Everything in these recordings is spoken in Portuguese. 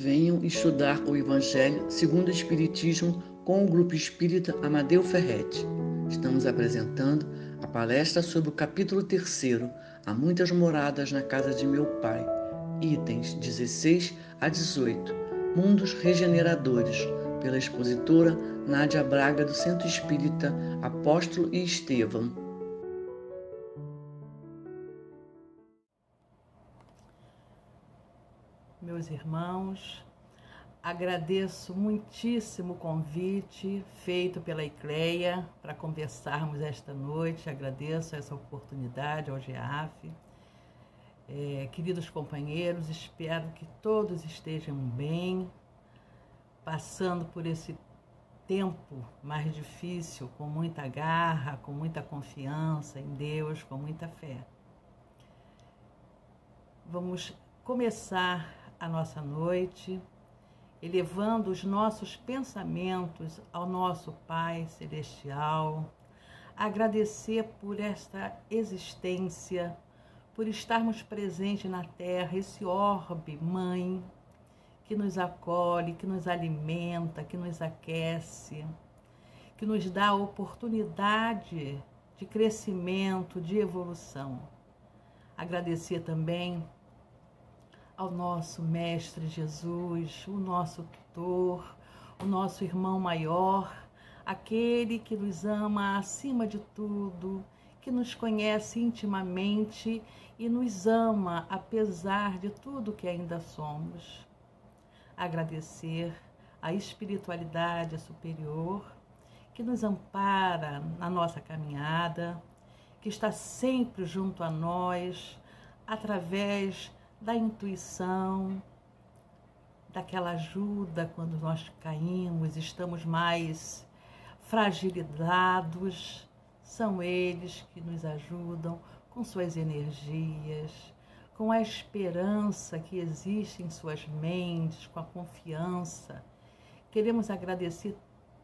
Venham estudar o Evangelho segundo o Espiritismo com o Grupo Espírita Amadeu Ferretti. Estamos apresentando a palestra sobre o capítulo 3º, Há Muitas Moradas na Casa de Meu Pai, itens 16 a 18, Mundos Regeneradores, pela expositora Nádia Braga, do Centro Espírita Apóstolo e Estevão. Meus irmãos, agradeço muitíssimo o convite feito pela ICLEIA para conversarmos esta noite. Agradeço essa oportunidade ao GEAF. Queridos companheiros, espero que todos estejam bem, passando por esse tempo mais difícil, com muita garra, com muita confiança em Deus, com muita fé. Vamos começar a nossa noite elevando os nossos pensamentos ao nosso Pai Celestial, agradecer por esta existência, por estarmos presentes na Terra, esse orbe mãe que nos acolhe, que nos alimenta, que nos aquece, que nos dá a oportunidade de crescimento, de evolução. Agradecer também ao nosso Mestre Jesus, o nosso tutor, o nosso irmão maior, aquele que nos ama acima de tudo, que nos conhece intimamente e nos ama apesar de tudo que ainda somos. Agradecer a espiritualidade superior que nos ampara na nossa caminhada, que está sempre junto a nós, através da intuição, daquela ajuda quando nós caímos, estamos mais fragilizados. São eles que nos ajudam com suas energias, com a esperança que existe em suas mentes, com a confiança. Queremos agradecer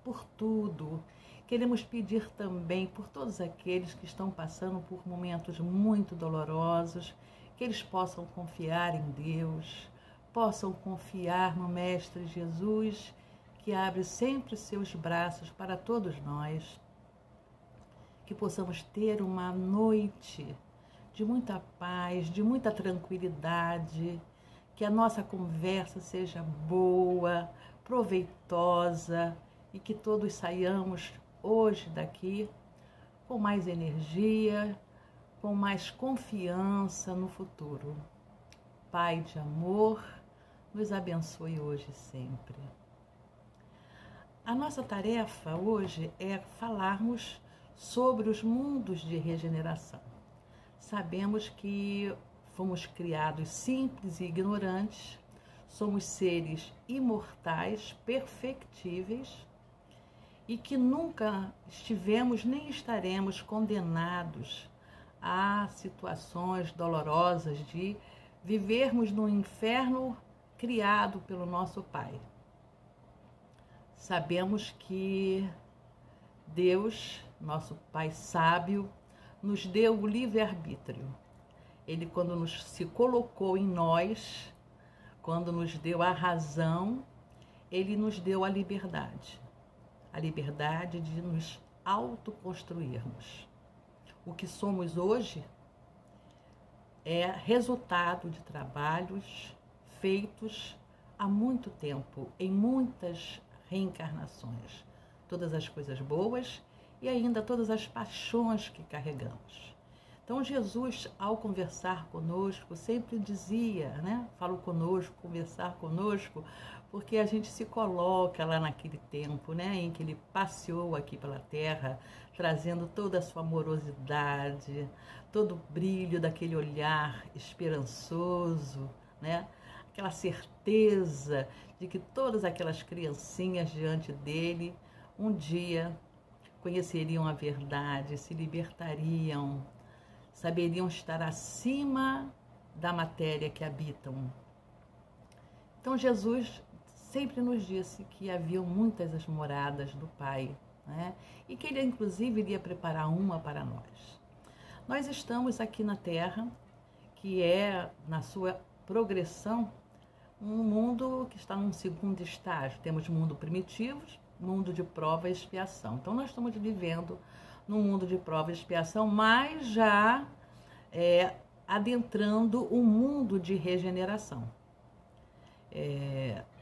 por tudo. Queremos pedir também por todos aqueles que estão passando por momentos muito dolorosos, que eles possam confiar em Deus, possam confiar no Mestre Jesus, que abre sempre seus braços para todos nós. Que possamos ter uma noite de muita paz, de muita tranquilidade, que a nossa conversa seja boa, proveitosa e que todos saiamos hoje daqui com mais energia, com mais confiança no futuro. Pai de amor, nos abençoe hoje e sempre. A nossa tarefa hoje é falarmos sobre os mundos de regeneração. Sabemos que fomos criados simples e ignorantes, somos seres imortais, perfectíveis, e que nunca estivemos nem estaremos condenados a situações dolorosas de vivermos no inferno criado pelo nosso Pai. Sabemos que Deus, nosso Pai sábio, nos deu o livre-arbítrio. Ele, quando se colocou em nós, quando nos deu a razão, Ele nos deu a liberdade de nos autoconstruirmos. O que somos hoje é resultado de trabalhos feitos há muito tempo, em muitas reencarnações. Todas as coisas boas e ainda todas as paixões que carregamos. Então Jesus, ao conversar conosco, sempre dizia, falo conosco, conversar conosco, porque a gente se coloca lá naquele tempo, em que ele passeou aqui pela Terra, trazendo toda a sua amorosidade, todo o brilho daquele olhar esperançoso, aquela certeza de que todas aquelas criancinhas diante dele, um dia conheceriam a verdade, se libertariam, saberiam estar acima da matéria que habitam. Então Jesus sempre nos disse que haviam muitas as moradas do Pai, e que Ele inclusive iria preparar uma para nós. Nós estamos aqui na Terra, que é, na sua progressão, um mundo que está num segundo estágio. Temos mundo primitivo, mundo de prova e expiação. Então nós estamos vivendo num mundo de prova e expiação, mas já adentrando o mundo de regeneração.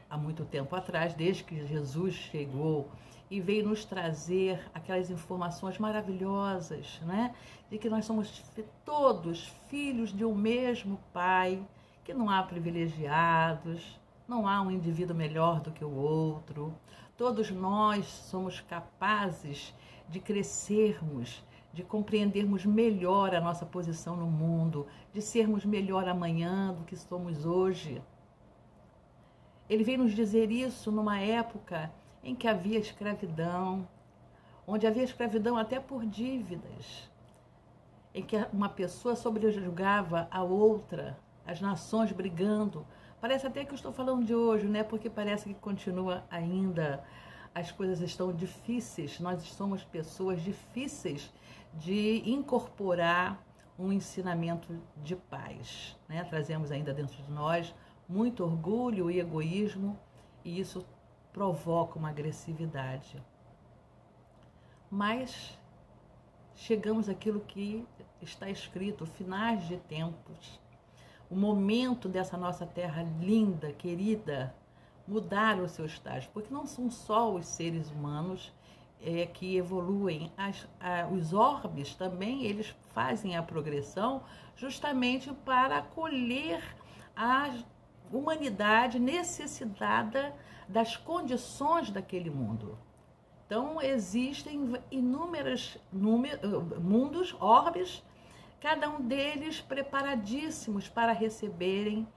Há muito tempo atrás, desde que Jesus chegou e veio nos trazer aquelas informações maravilhosas, né? De que nós somos todos filhos de um mesmo Pai, que não há privilegiados, não há um indivíduo melhor do que o outro. Todos nós somos capazes de crescermos, de compreendermos melhor a nossa posição no mundo, de sermos melhor amanhã do que somos hoje. Ele veio nos dizer isso numa época em que havia escravidão, onde havia escravidão até por dívidas, em que uma pessoa sobrejugava a outra, as nações brigando. Parece até que eu estou falando de hoje, né? Porque parece que continua ainda, as coisas estão difíceis, nós somos pessoas difíceis de incorporar um ensinamento de paz, né? Trazemos ainda dentro de nós muito orgulho e egoísmo, e isso provoca uma agressividade. Mas chegamos àquilo que está escrito, finais de tempos, o momento dessa nossa terra linda, querida, mudar o seu estágio, porque não são só os seres humanos que evoluem, os orbes também, eles fazem a progressão justamente para acolher a humanidade necessitada das condições daquele mundo. Então existem inúmeros mundos, orbes, cada um deles preparadíssimos para receberem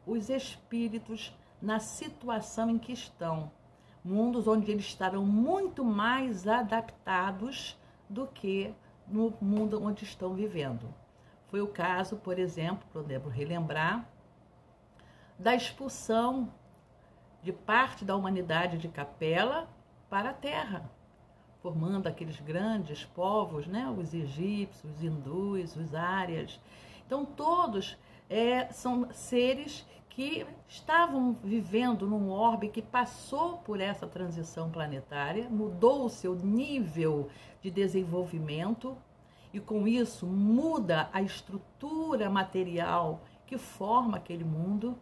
os espíritos na situação em que estão. Mundos onde eles estarão muito mais adaptados do que no mundo onde estão vivendo. Foi o caso, por exemplo, podemos relembrar, da expulsão de parte da humanidade de Capela para a Terra, formando aqueles grandes povos, né? Os egípcios, os hindus, os árias. Então todos são seres que estavam vivendo num orbe que passou por essa transição planetária, mudou o seu nível de desenvolvimento e com isso muda a estrutura material que forma aquele mundo.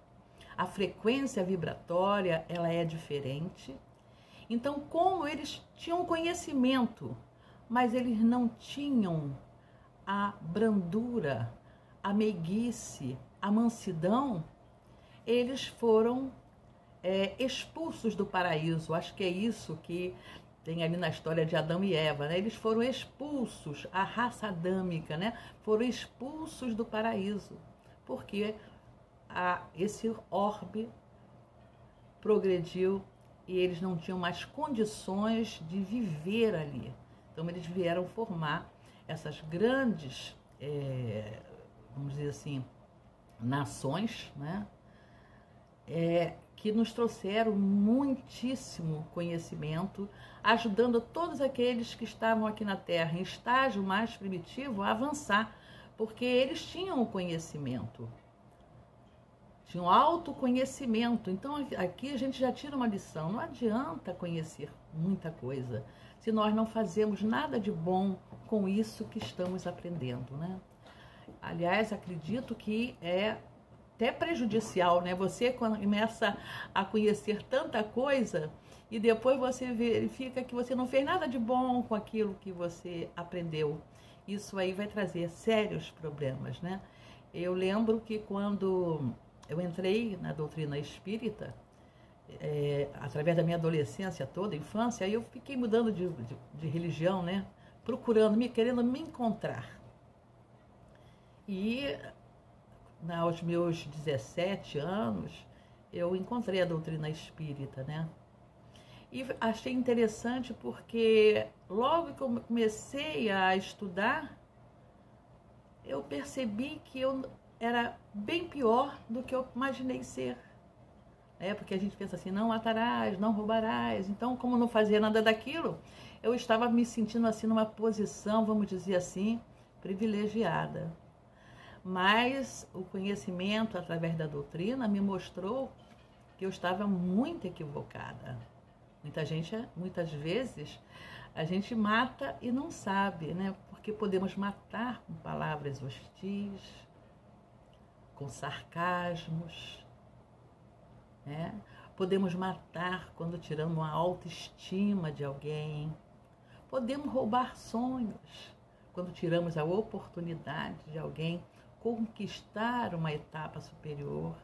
A frequência vibratória, ela é diferente. Então, como eles tinham conhecimento, mas eles não tinham a brandura, a meiguice, a mansidão, eles foram expulsos do paraíso. Acho que é isso que tem ali na história de Adão e Eva, né? Eles foram expulsos, a raça adâmica, né? Foram expulsos do paraíso, porque esse orbe progrediu e eles não tinham mais condições de viver ali. Então eles vieram formar essas grandes, vamos dizer assim, nações, né? Que nos trouxeram muitíssimo conhecimento, ajudando todos aqueles que estavam aqui na Terra em estágio mais primitivo a avançar, porque eles tinham o conhecimento. Tinham autoconhecimento. Então aqui a gente já tira uma lição. Não adianta conhecer muita coisa se nós não fazemos nada de bom com isso que estamos aprendendo, né? Aliás, acredito que é até prejudicial, né? Você quando começa a conhecer tanta coisa e depois você verifica que você não fez nada de bom com aquilo que você aprendeu. Isso aí vai trazer sérios problemas, né? Eu lembro que quando eu entrei na doutrina espírita, através da minha adolescência toda, infância, aí eu fiquei mudando de religião, né? Querendo me encontrar. E aos meus 17 anos, eu encontrei a doutrina espírita, né? E achei interessante porque logo que eu comecei a estudar, eu percebi que eu era bem pior do que eu imaginei ser. Porque a gente pensa assim, não matarás, não roubarás. Então, como não fazia nada daquilo, eu estava me sentindo assim numa posição, vamos dizer assim, privilegiada. Mas o conhecimento através da doutrina me mostrou que eu estava muito equivocada. Muitas vezes, a gente mata e não sabe, né? Porque podemos matar com palavras hostis, com sarcasmos, né? Podemos matar quando tiramos a autoestima de alguém. Podemos roubar sonhos quando tiramos a oportunidade de alguém conquistar uma etapa superior.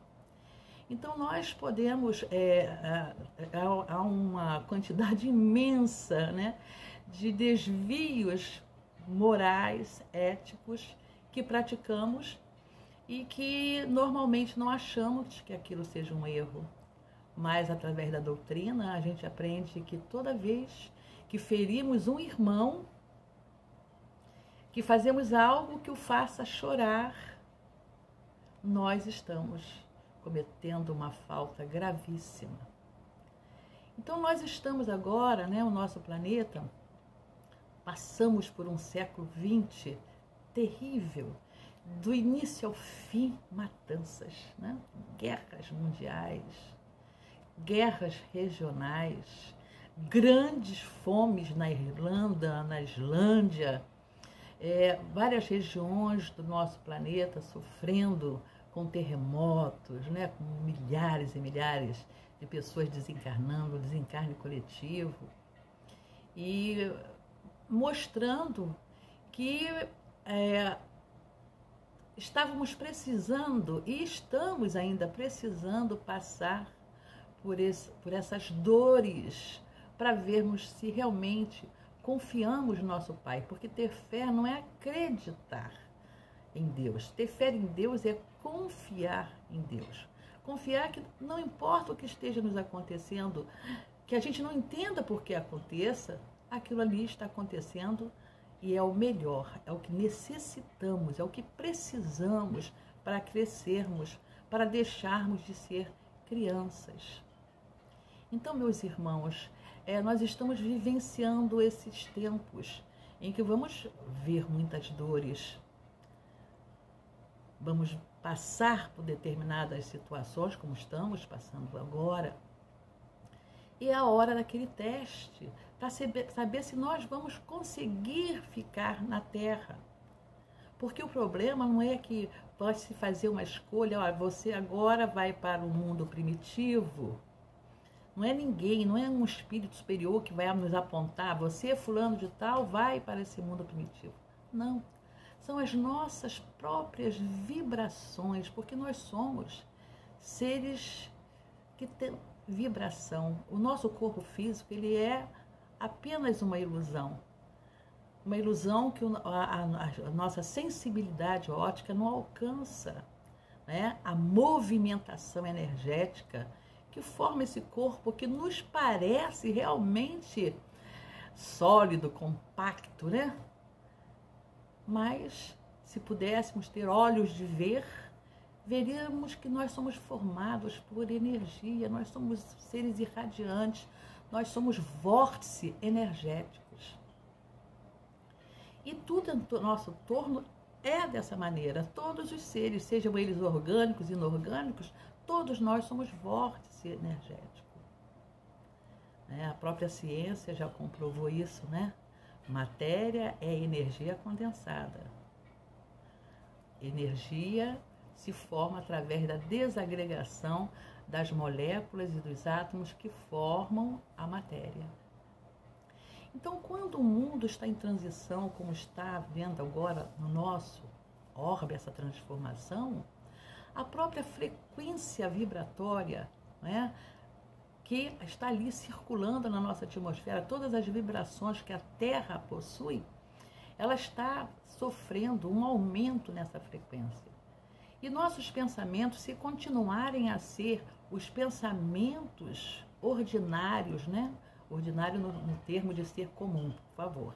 Então, nós podemos, há uma quantidade imensa, né, de desvios morais, éticos, que praticamos e que normalmente não achamos que aquilo seja um erro. Mas, através da doutrina, a gente aprende que toda vez que ferimos um irmão, que fazemos algo que o faça chorar, nós estamos cometendo uma falta gravíssima. Então, nós estamos agora, né, o nosso planeta, passamos por um século XX terrível, do início ao fim, matanças, né? Guerras mundiais, guerras regionais, grandes fomes na Irlanda, na Islândia, várias regiões do nosso planeta sofrendo com terremotos, né, com milhares e milhares de pessoas desencarnando, desencarne coletivo, e mostrando que estávamos precisando e estamos ainda precisando passar por essas dores para vermos se realmente confiamos no nosso Pai, porque ter fé não é acreditar em Deus. Ter fé em Deus é confiar em Deus. Confiar que não importa o que esteja nos acontecendo, que a gente não entenda por que aconteça, aquilo ali está acontecendo e é o melhor, é o que necessitamos, é o que precisamos para crescermos, para deixarmos de ser crianças. Então, meus irmãos, nós estamos vivenciando esses tempos em que vamos ver muitas dores, vamos passar por determinadas situações, como estamos passando agora, e é a hora daquele teste, para saber se nós vamos conseguir ficar na Terra. Porque o problema não é que pode-se fazer uma escolha, ó, você agora vai para o mundo primitivo. Não é ninguém, não é um espírito superior que vai nos apontar, você, fulano de tal, vai para esse mundo primitivo. Não. São as nossas próprias vibrações, porque nós somos seres que têm vibração. O nosso corpo físico, ele é apenas uma ilusão. Uma ilusão que a nossa sensibilidade óptica não alcança, né? A movimentação energética que forma esse corpo que nos parece realmente sólido, compacto, né? Mas, se pudéssemos ter olhos de ver, veríamos que nós somos formados por energia, nós somos seres irradiantes, nós somos vórtices energéticos. E tudo ao nosso torno é dessa maneira. Todos os seres, sejam eles orgânicos e inorgânicos, todos nós somos vórtice energético. A própria ciência já comprovou isso, né? Matéria é energia condensada. Energia se forma através da desagregação das moléculas e dos átomos que formam a matéria. Então, quando o mundo está em transição, como está vendo agora no nosso orbe essa transformação, a própria frequência vibratória, né, que está ali circulando na nossa atmosfera, todas as vibrações que a Terra possui, ela está sofrendo um aumento nessa frequência. E nossos pensamentos, se continuarem a ser os pensamentos ordinários, né? Ordinário no termo de ser comum, por favor.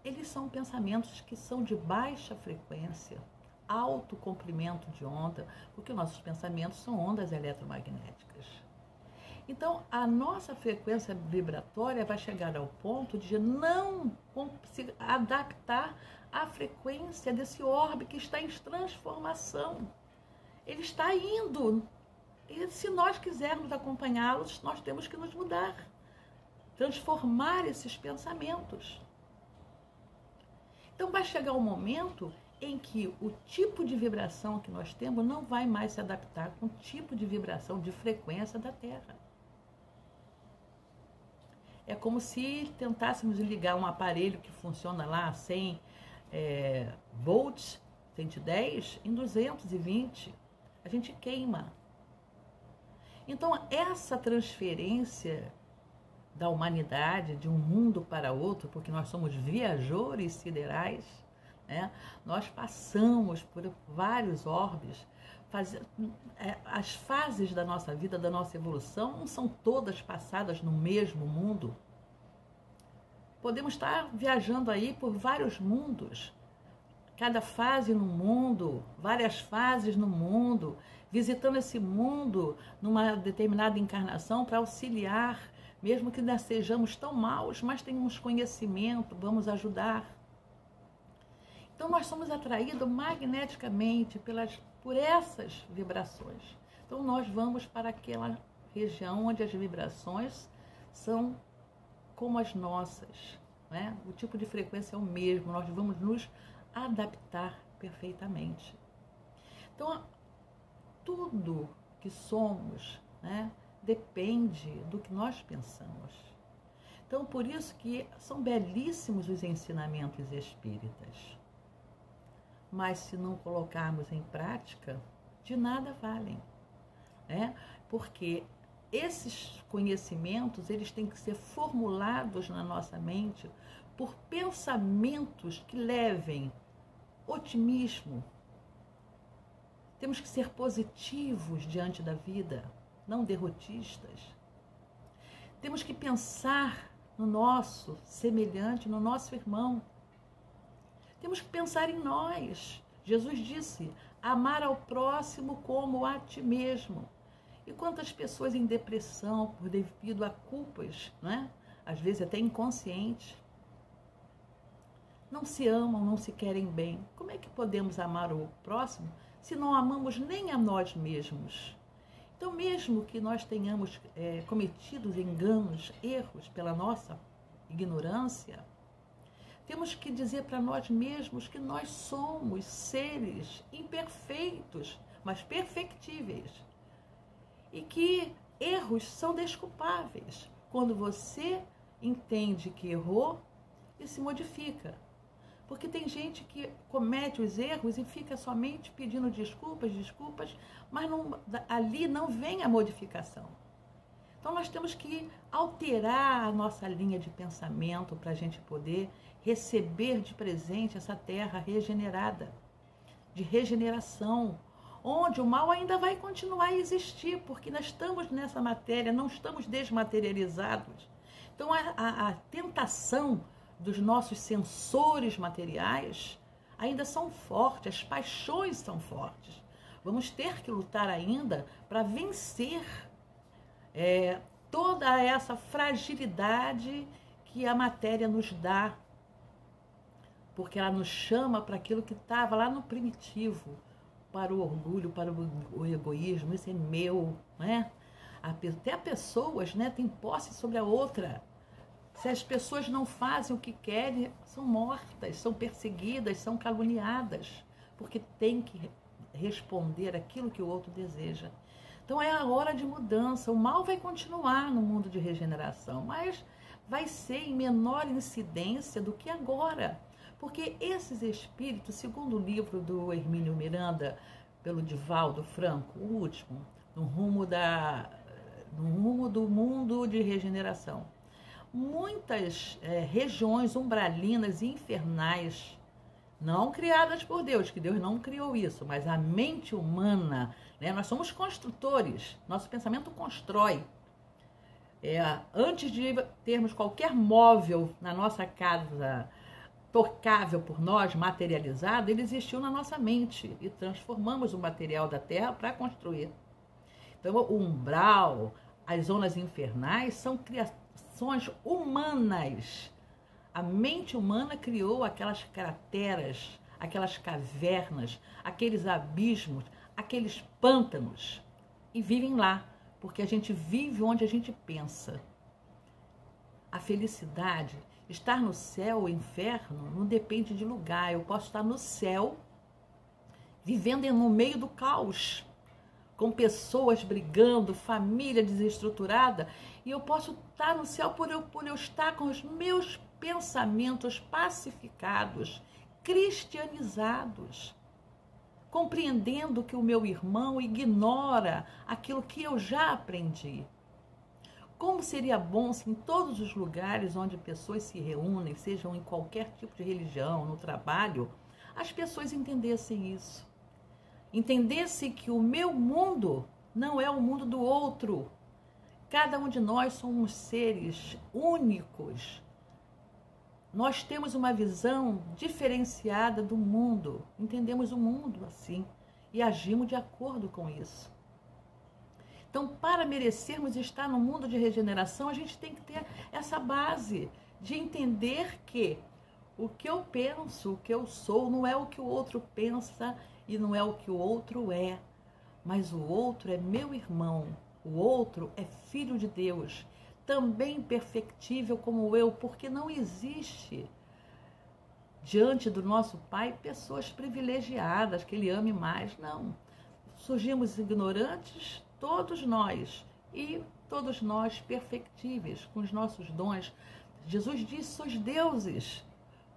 Eles são pensamentos que são de baixa frequência, alto comprimento de onda, porque nossos pensamentos são ondas eletromagnéticas. Então, a nossa frequência vibratória vai chegar ao ponto de não se adaptar à frequência desse orbe que está em transformação. Ele está indo E se nós quisermos acompanhá-los, nós temos que nos mudar, transformar esses pensamentos. Então vai chegar um momento em que o tipo de vibração que nós temos não vai mais se adaptar com o tipo de vibração, de frequência da Terra. É como se tentássemos ligar um aparelho que funciona lá a 100 volts, 110, em 220. A gente queima. Então, essa transferência da humanidade de um mundo para outro, porque nós somos viajores siderais, né? Nós passamos por vários orbes. As fases da nossa vida, da nossa evolução, não são todas passadas no mesmo mundo. Podemos estar viajando aí por vários mundos, cada fase no mundo, várias fases no mundo, visitando esse mundo numa determinada encarnação para auxiliar, mesmo que não sejamos tão maus, mas tenhamos conhecimento, vamos ajudar. Então nós somos atraídos magneticamente por essas vibrações. Então nós vamos para aquela região onde as vibrações são como as nossas, né? O tipo de frequência é o mesmo, nós vamos nos adaptar perfeitamente. Então, tudo que somos, né, depende do que nós pensamos. Então, por isso que são belíssimos os ensinamentos espíritas. Mas se não colocarmos em prática, de nada valem, né? Porque esses conhecimentos, eles têm que ser formulados na nossa mente por pensamentos que levem otimismo. Temos que ser positivos diante da vida, não derrotistas. Temos que pensar no nosso semelhante, no nosso irmão. Temos que pensar em nós. Jesus disse, amar ao próximo como a ti mesmo. E quantas pessoas em depressão, por devido a culpas, né? Às vezes até inconscientes, não se amam, não se querem bem. Como é que podemos amar o próximo se não amamos nem a nós mesmos? Então, mesmo que nós tenhamos cometido enganos, erros pela nossa ignorância, temos que dizer para nós mesmos que nós somos seres imperfeitos, mas perfectíveis. E que erros são desculpáveis. Quando você entende que errou e se modifica. Porque tem gente que comete os erros e fica somente pedindo desculpas, mas ali não vem a modificação. Então nós temos que alterar a nossa linha de pensamento para a gente poder receber de presente essa terra regenerada, de regeneração, onde o mal ainda vai continuar a existir, porque nós estamos nessa matéria, não estamos desmaterializados. Então a tentação dos nossos sensores materiais ainda são fortes, as paixões são fortes. Vamos ter que lutar ainda para vencer toda essa fragilidade que a matéria nos dá, porque ela nos chama para aquilo que estava lá no primitivo, para o orgulho, para o egoísmo, isso é meu, né? Até pessoas, né, têm posse sobre a outra. Se as pessoas não fazem o que querem, são mortas, são perseguidas, são caluniadas, porque tem que responder aquilo que o outro deseja. Então é a hora de mudança. O mal vai continuar no mundo de regeneração, mas vai ser em menor incidência do que agora. Porque esses espíritos, segundo o livro do Hermínio Miranda, pelo Divaldo Franco, o último, no rumo do mundo de regeneração, muitas regiões umbralinas e infernais, não criadas por Deus, que Deus não criou isso, mas a mente humana, né? Nós somos construtores, nosso pensamento constrói. Antes de termos qualquer móvel na nossa casa tocável por nós, materializado, ele existiu na nossa mente e transformamos o material da Terra para construir. Então, o umbral, as zonas infernais são criações humanas. A mente humana criou aquelas crateras, aquelas cavernas, aqueles abismos, aqueles pântanos. e vivem lá, porque a gente vive onde a gente pensa. A felicidade, estar no céu ou inferno, não depende de lugar. Eu posso estar no céu, vivendo no meio do caos, com pessoas brigando, família desestruturada, e eu posso estar no céu por eu estar com os meus pensamentos pacificados, cristianizados, compreendendo que o meu irmão ignora aquilo que eu já aprendi. Como seria bom se em todos os lugares onde pessoas se reúnem, sejam em qualquer tipo de religião, no trabalho, as pessoas entendessem isso. Entendessem que o meu mundo não é o mundo do outro. Cada um de nós somos seres únicos. Nós temos uma visão diferenciada do mundo. Entendemos o mundo assim e agimos de acordo com isso. Então, para merecermos estar no mundo de regeneração, a gente tem que ter essa base de entender que o que eu penso, o que eu sou, não é o que o outro pensa e não é o que o outro é. Mas o outro é meu irmão, o outro é filho de Deus, também perfectível como eu, porque não existe diante do nosso Pai pessoas privilegiadas que Ele ame mais, não. Surgimos ignorantes, todos nós, e todos nós perfectíveis, com os nossos dons. Jesus disse, sois deuses,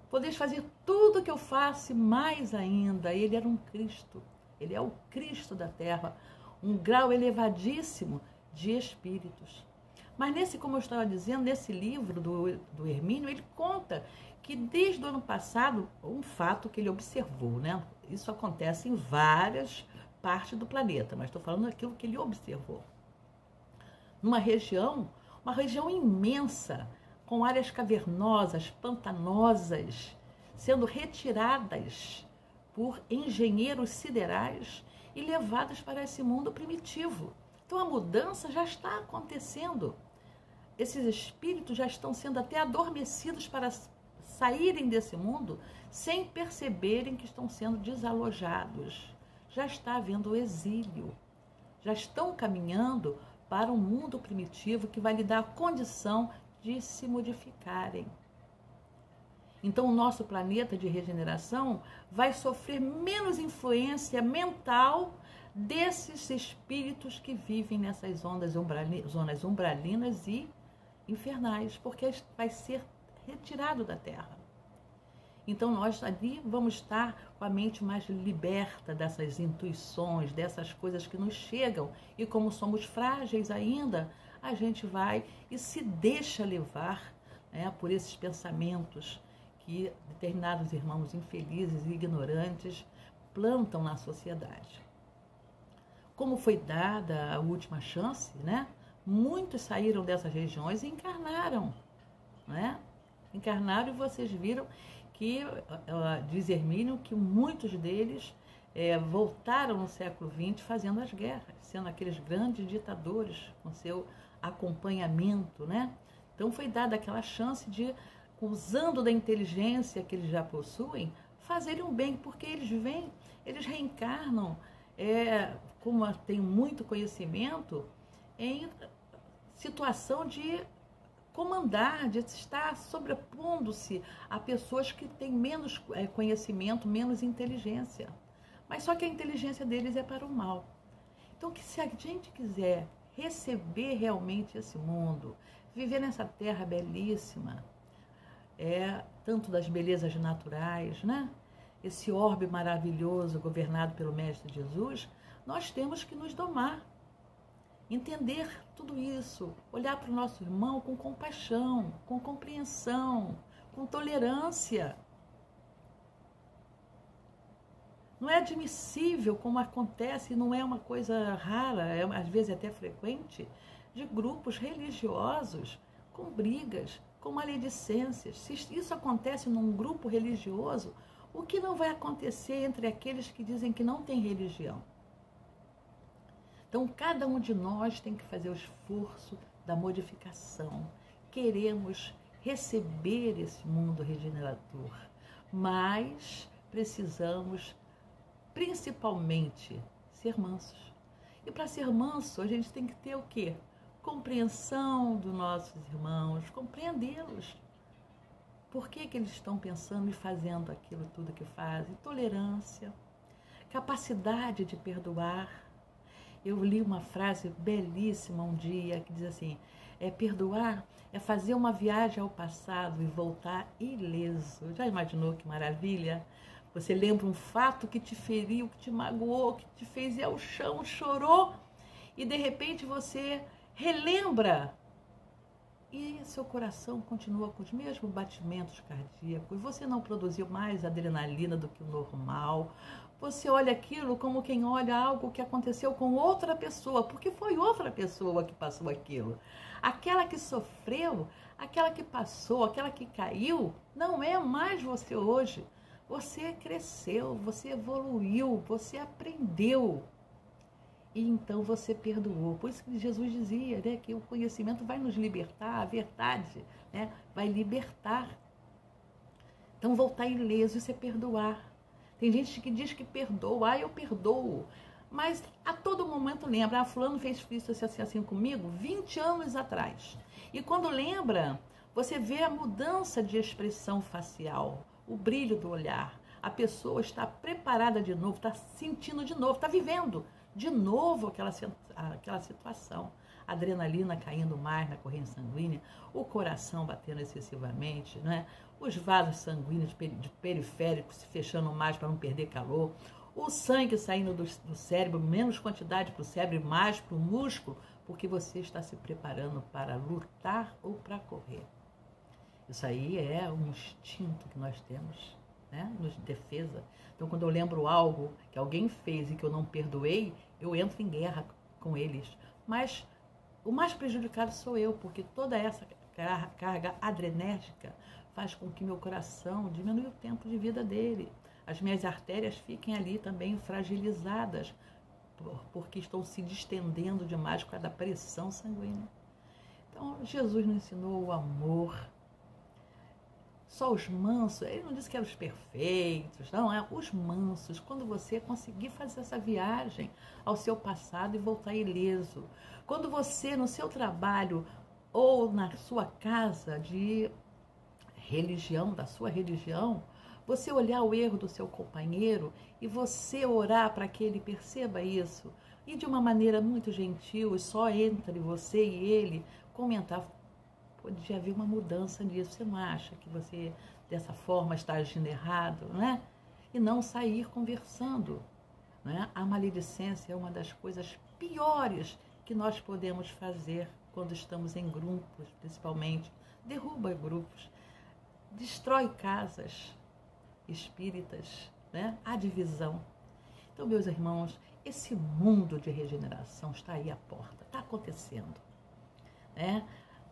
podeis fazer tudo o que eu faço, mais ainda. Ele era um Cristo, ele é o Cristo da terra, um grau elevadíssimo de espíritos. Mas como eu estava dizendo, nesse livro do Hermínio, ele conta que desde o ano passado, um fato que ele observou, né? Isso acontece em várias parte do planeta, mas estou falando daquilo que ele observou. Uma região imensa, com áreas cavernosas, pantanosas, sendo retiradas por engenheiros siderais e levadas para esse mundo primitivo. Então a mudança já está acontecendo. Esses espíritos já estão sendo até adormecidos para saírem desse mundo sem perceberem que estão sendo desalojados. Já está havendo o exílio, já estão caminhando para um mundo primitivo que vai lhe dar a condição de se modificarem. Então, o nosso planeta de regeneração vai sofrer menos influência mental desses espíritos que vivem nessas zonas umbralinas e infernais, porque vai ser retirado da Terra. Então nós ali vamos estar com a mente mais liberta dessas intuições, dessas coisas que nos chegam. E como somos frágeis ainda, a gente vai e se deixa levar, né, por esses pensamentos que determinados irmãos infelizes e ignorantes plantam na sociedade. Como foi dada a última chance, né, muitos saíram dessas regiões e encarnaram, né? Encarnaram, e vocês viram que, diz Hermínio, que muitos deles voltaram no século XX fazendo as guerras, sendo aqueles grandes ditadores com seu acompanhamento, né? Então foi dada aquela chance de, usando da inteligência que eles já possuem, fazerem um bem, porque eles reencarnam, como tem muito conhecimento, em situação de comandar, de estar sobrepondo-se a pessoas que têm menos conhecimento, menos inteligência. Mas só que a inteligência deles é para o mal. Então, que se a gente quiser receber realmente esse mundo, viver nessa terra belíssima, tanto das belezas naturais, né? Esse orbe maravilhoso governado pelo Mestre Jesus, nós temos que nos domar. Entender tudo isso, olhar para o nosso irmão com compaixão, com compreensão, com tolerância. Não é admissível, como acontece, não é uma coisa rara, às vezes até frequente, de grupos religiosos com brigas, com maledicências. Se isso acontece num grupo religioso, o que não vai acontecer entre aqueles que dizem que não tem religião? Então, cada um de nós tem que fazer o esforço da modificação. Queremos receber esse mundo regenerador, mas precisamos, principalmente, ser mansos. E para ser manso, a gente tem que ter o quê? Compreensão dos nossos irmãos, compreendê-los. Por que eles estão pensando e fazendo aquilo tudo que fazem? Tolerância, capacidade de perdoar. Eu li uma frase belíssima um dia que diz assim: perdoar é fazer uma viagem ao passado e voltar ileso. Já imaginou que maravilha? Você lembra um fato que te feriu, que te magoou, que te fez ir ao chão, chorou, e de repente você relembra e seu coração continua com os mesmos batimentos cardíacos, você não produziu mais adrenalina do que o normal, você olha aquilo como quem olha algo que aconteceu com outra pessoa, porque foi outra pessoa que passou aquilo. Aquela que sofreu, aquela que passou, aquela que caiu, não é mais você hoje. Você cresceu, você evoluiu, você aprendeu. E então você perdoou. Por isso que Jesus dizia, né, que o conhecimento vai nos libertar, a verdade, né, vai libertar. Então voltar ileso, isso é perdoar. Tem gente que diz que perdoa, eu perdoo. Mas a todo momento lembra, fulano fez isso assim comigo 20 anos atrás. E quando lembra, você vê a mudança de expressão facial, o brilho do olhar. A pessoa está preparada de novo, está sentindo de novo, está vivendo de novo aquela situação. A adrenalina caindo mais na corrente sanguínea, o coração batendo excessivamente, né? Os vasos sanguíneos periféricos se fechando mais para não perder calor, o sangue saindo do cérebro, menos quantidade para o cérebro e mais para o músculo, porque você está se preparando para lutar ou para correr. Isso aí é um instinto que nós temos, né, de defesa. Então, quando eu lembro algo que alguém fez e que eu não perdoei, eu entro em guerra com eles. Mas o mais prejudicado sou eu, porque toda essa carga adrenérgica faz com que meu coração diminua o tempo de vida dele. As minhas artérias fiquem ali também fragilizadas, porque estão se distendendo demais por causa da pressão sanguínea. Então, Jesus nos ensinou o amor. Só os mansos, ele não disse que eram os perfeitos, não, é os mansos, quando você conseguir fazer essa viagem ao seu passado e voltar ileso. Quando você, no seu trabalho ou na sua casa de religião, da sua religião, você olhar o erro do seu companheiro e você orar para que ele perceba isso e de uma maneira muito gentil, só entre você e ele, comentar: pode haver uma mudança nisso, você não acha que você dessa forma está agindo errado, né? E não sair conversando, né? A maledicência é uma das coisas piores que nós podemos fazer quando estamos em grupos, principalmente. Derruba grupos, destrói casas espíritas, né? A divisão. Então, meus irmãos, esse mundo de regeneração está aí à porta, está acontecendo, né?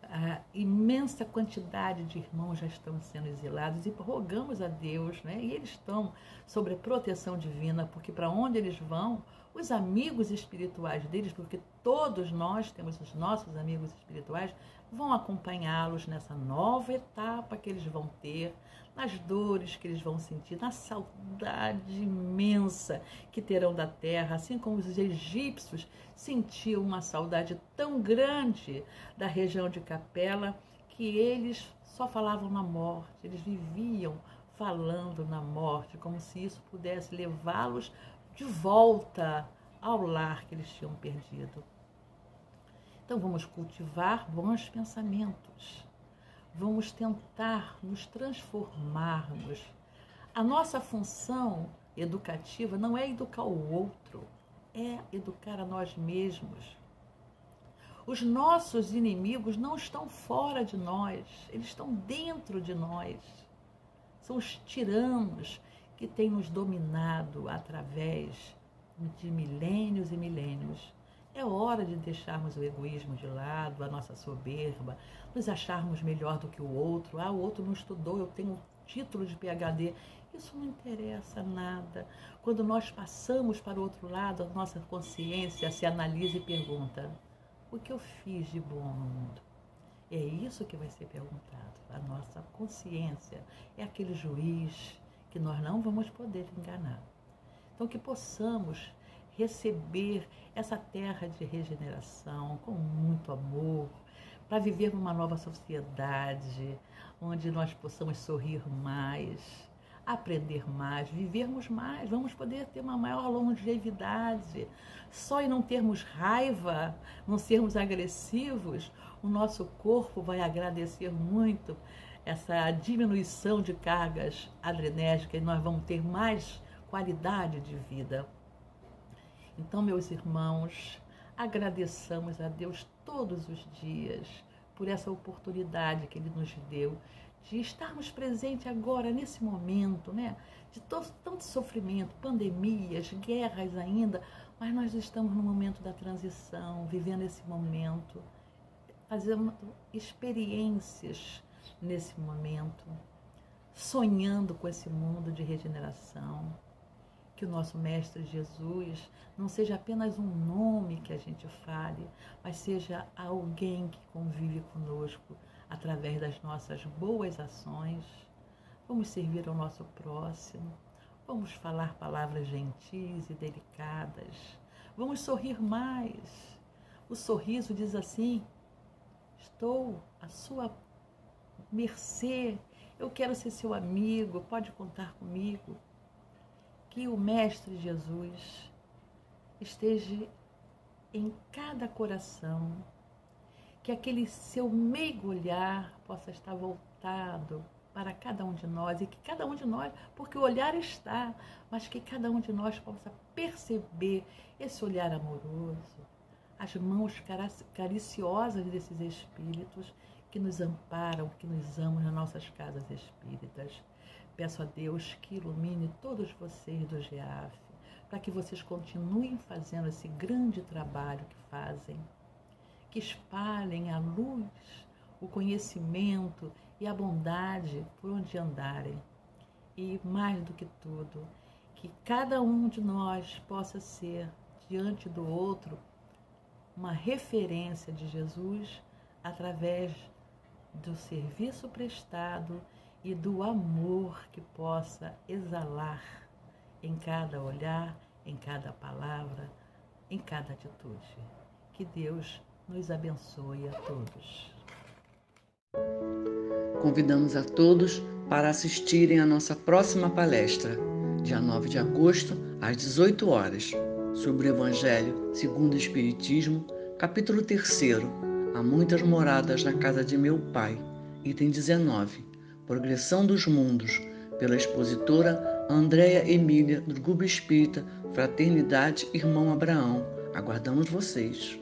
A imensa quantidade de irmãos já estão sendo exilados e rogamos a Deus, né? E eles estão sob a proteção divina, porque para onde eles vão, os amigos espirituais deles, porque todos nós temos os nossos amigos espirituais, vão acompanhá-los nessa nova etapa que eles vão ter, nas dores que eles vão sentir, na saudade imensa que terão da terra, assim como os egípcios sentiam uma saudade tão grande da região de Capela, que eles só falavam na morte, eles viviam falando na morte, como se isso pudesse levá-los de volta ao lar que eles tinham perdido. Então vamos cultivar bons pensamentos, vamos tentar nos transformarmos. A nossa função educativa não é educar o outro, é educar a nós mesmos. Os nossos inimigos não estão fora de nós, eles estão dentro de nós. São os tiranos que têm nos dominado através de milênios e milênios. É hora de deixarmos o egoísmo de lado, a nossa soberba, nos acharmos melhor do que o outro. Ah, o outro não estudou, eu tenho título de PhD. Isso não interessa nada. Quando nós passamos para o outro lado, a nossa consciência se analisa e pergunta: o que eu fiz de bom no mundo? É isso que vai ser perguntado. A nossa consciência é aquele juiz que nós não vamos poder enganar. Então, que possamos receber essa terra de regeneração com muito amor, para viver numa nova sociedade, onde nós possamos sorrir mais, aprender mais, vivermos mais, vamos poder ter uma maior longevidade. Só em não termos raiva, não sermos agressivos, o nosso corpo vai agradecer muito essa diminuição de cargas adrenérgicas e nós vamos ter mais qualidade de vida. Então, meus irmãos, agradeçamos a Deus todos os dias por essa oportunidade que Ele nos deu de estarmos presentes agora, nesse momento, né? De tanto sofrimento, pandemias, guerras ainda, mas nós estamos no momento da transição, vivendo esse momento, fazendo experiências nesse momento, sonhando com esse mundo de regeneração. Que o nosso Mestre Jesus não seja apenas um nome que a gente fale, mas seja alguém que convive conosco através das nossas boas ações. Vamos servir ao nosso próximo, vamos falar palavras gentis e delicadas, vamos sorrir mais. O sorriso diz assim: estou à sua mercê, eu quero ser seu amigo, pode contar comigo. Que o Mestre Jesus esteja em cada coração, que aquele seu meigo olhar possa estar voltado para cada um de nós e que cada um de nós, porque o olhar está, mas que cada um de nós possa perceber esse olhar amoroso, as mãos cariciosas desses espíritos que nos amparam, que nos amam nas nossas casas espíritas. Peço a Deus que ilumine todos vocês do GEAF, para que vocês continuem fazendo esse grande trabalho que fazem, que espalhem a luz, o conhecimento e a bondade por onde andarem. E, mais do que tudo, que cada um de nós possa ser, diante do outro, uma referência de Jesus através do serviço prestado e do amor que possa exalar em cada olhar, em cada palavra, em cada atitude. Que Deus nos abençoe a todos. Convidamos a todos para assistirem à nossa próxima palestra, dia 9 de agosto, às 18 horas, sobre o Evangelho segundo o Espiritismo, capítulo 3º, Há muitas moradas na casa de meu Pai, item 19, Progressão dos Mundos, pela expositora Andréa Emília, do Grupo Espírita Fraternidade Irmão Abraão. Aguardamos vocês!